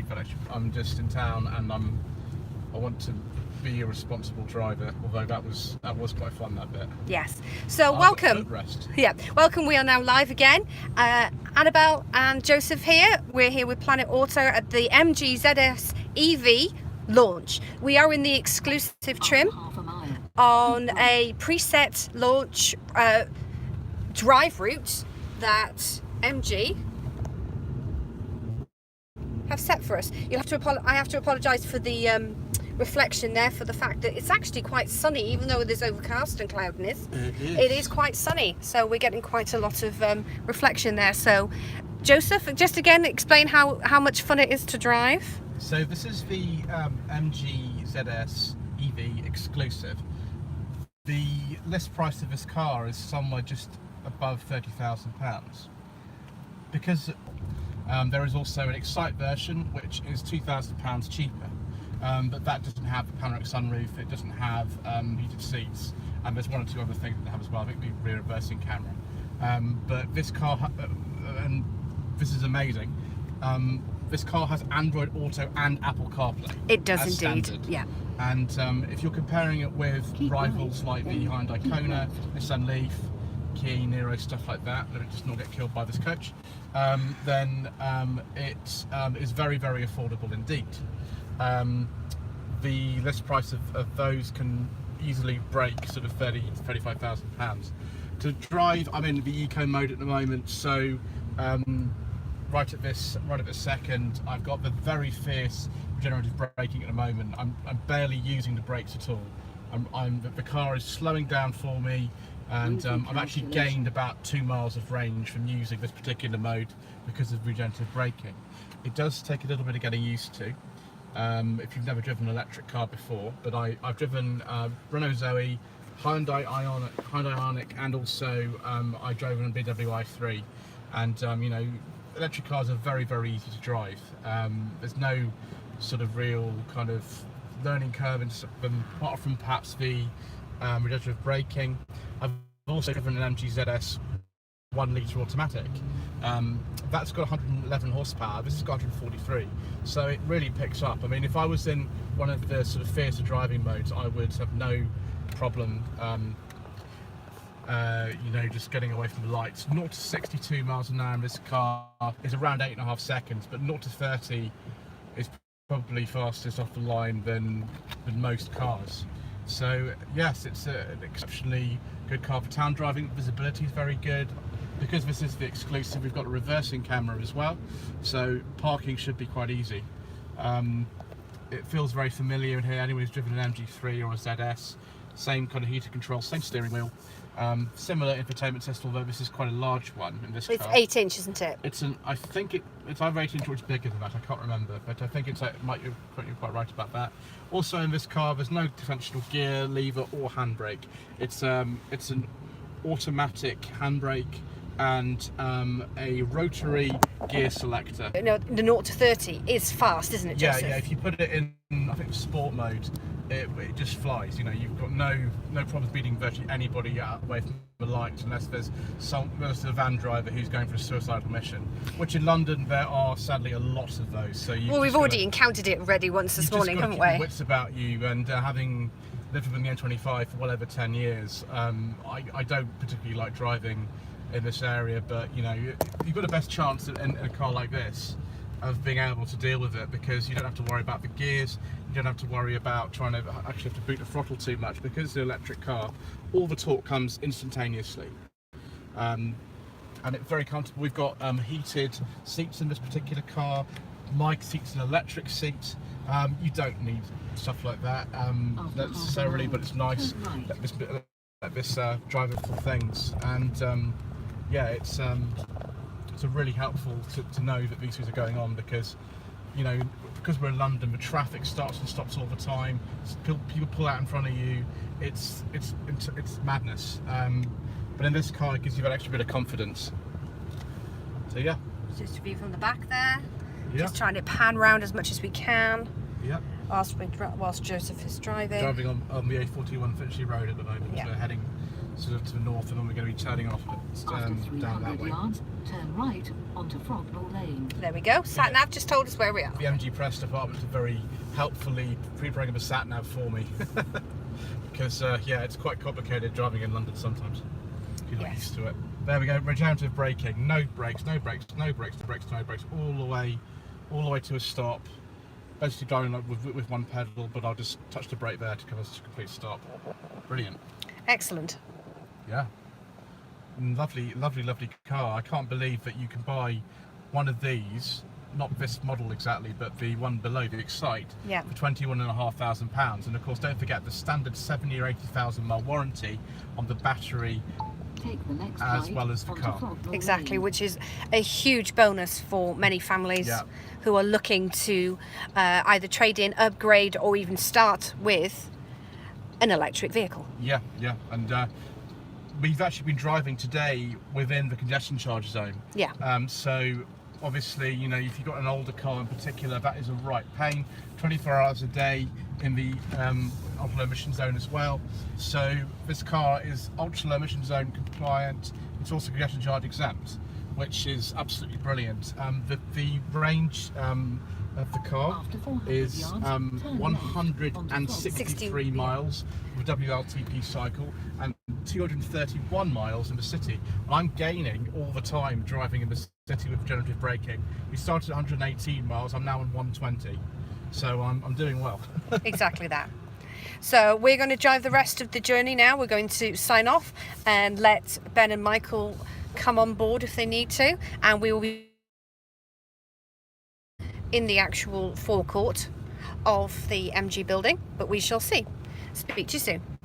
but actually I'm just in town and I want to be a responsible driver, although that was quite fun, that bit. Yes. So welcome. Yeah, welcome. We are now live again. Annabelle and Joseph here. We're here with Planet Auto at the MG ZS EV launch. We are in the exclusive trim on a preset launch drive route that MG have set for us. You'll have to I have to apologise for the reflection there, for the fact that it's actually quite sunny, even though there's overcast and cloudiness. It is quite sunny, so we're getting quite a lot of reflection there. So Joseph, just again explain how much fun it is to drive. So this is the MG ZS EV exclusive. The list price of this car is somewhere just above £30,000, because there is also an Excite version which is £2,000 cheaper, but that doesn't have a panoramic sunroof, it doesn't have heated seats, and there's one or two other things that they have as well. I think the rear reversing camera, but this car, and this is amazing, this car has Android Auto and Apple CarPlay. It does indeed, standard. yeah. And if you're comparing it with rivals like the Hyundai Kona, Nissan Leaf, Kia Niro, stuff like that it does not get killed by this coach, then it is very, very affordable indeed. The list price of those can easily break sort of £30,000 to £35,000. To drive, I'm in the eco mode at the moment, so right at this second, I've got the very fierce regenerative braking at the moment. I'm barely using the brakes at all. The car is slowing down for me, and I've actually gained about 2 miles of range from using this particular mode because of regenerative braking. It does take a little bit of getting used to if you've never driven an electric car before, but I've driven Renault Zoe, Hyundai Ioniq, and also I drove a BMW i3, and you know, electric cars are very, very easy to drive. There's no sort of real kind of learning curve, apart from perhaps the regenerative braking. I've also driven an MG ZS 1 litre automatic. That's got 111 horsepower. This has got 143, so it really picks up. I mean, if I was in one of the sort of fiercer driving modes, I would have no problem you know, just getting away from the lights. 0 to 62 miles an hour in this car is around 8.5 seconds, but 0 to 30 is probably fastest off the line than most cars. So yes, it's an exceptionally good car for town driving. Visibility is very good. Because this is the exclusive, we've got a reversing camera as well, so parking should be quite easy. It feels very familiar in here. Anyone who's driven an MG3 or a ZS, same kind of heater control, same steering wheel, similar infotainment system, although this is quite a large one in this car. It's 8 inch, isn't it? I think it's either 8 inch or it's bigger than that, I can't remember, but I think you're quite right about that. Also in this car, there's no differential gear, lever or handbrake. It's an automatic handbrake and a rotary gear selector. No, the 0 to 30 is fast, isn't it, Joseph? Yeah, if you put it in, I think, sport mode, it just flies. You know, you've got no problems beating virtually anybody away from the lights, unless there's a van driver who's going for a suicidal mission, which in London there are sadly a lot of those. So we've already encountered it already once this morning, haven't we? You've just got to keep your wits about you, and having lived within the M25 for well over 10 years, I don't particularly like driving in this area, but you know, you've got the best chance in a car like this of being able to deal with it, because you don't have to worry about the gears, you don't have to worry about trying to actually have to boot the throttle too much, because it's an electric car. All the torque comes instantaneously, and it's very comfortable. We've got heated seats in this particular car. My seat's an electric seat. You don't need stuff like that necessarily, but it's nice. Let this drive it for things, and yeah, it's really helpful to know that these things are going on, because you know, because we're in London, the traffic starts and stops all the time. People pull out in front of you. It's madness. But in this car, it gives you that extra bit of confidence. So yeah. Just a view from the back there. Yeah. Just trying to pan round as much as we can. Yeah. Whilst Joseph is driving. Driving on the A41 Finchley Road at the moment. Yeah. So we're heading sort of to the north, and then we're going to be turning off After down that 300 way. yards, turn right onto Frognall Lane. There we go. Sat nav just told us where we are. The MG Press department have very helpfully pre-programmed a sat nav for me because yeah, it's quite complicated driving in London sometimes. If you're not Yes. used to it. There we go. Regenerative braking. No brakes. No brakes. No brakes. No brakes. No brakes. All the way to a stop. Basically driving like with one pedal, but I'll just touch the brake there to come to a complete stop. Brilliant. Excellent. Yeah. Lovely, lovely, lovely car. I can't believe that you can buy one of these, not this model exactly, but the one below, the Excite, Yeah. for £21,500. And of course, don't forget the standard 70 or 80,000 mile warranty on the battery Take the next as right well as the onto car. Frognall Exactly, Lane. which is a huge bonus for many families Yeah. who are looking to either trade in, upgrade, or even start with an electric vehicle. Yeah, yeah. And we've actually been driving today within the congestion charge zone. Yeah. So obviously, you know, if you've got an older car in particular, that is a right pain. 24 hours a day in the ultra low emission zone as well. So this car is ultra low emission zone compliant. It's also congestion charge exempt, which is absolutely brilliant. The range of the car After 400 is yards, turn left onto 163 60, miles with a WLTP cycle and 231 miles in the city. I'm gaining all the time driving in the city with regenerative braking. We started at 118 miles, I'm now on 120. So I'm doing well. Exactly that. So we're going to drive the rest of the journey now. We're going to sign off and let Ben and Michael come on board if they need to, and we will be in the actual forecourt of the MG building, but we shall see. Speak to you soon.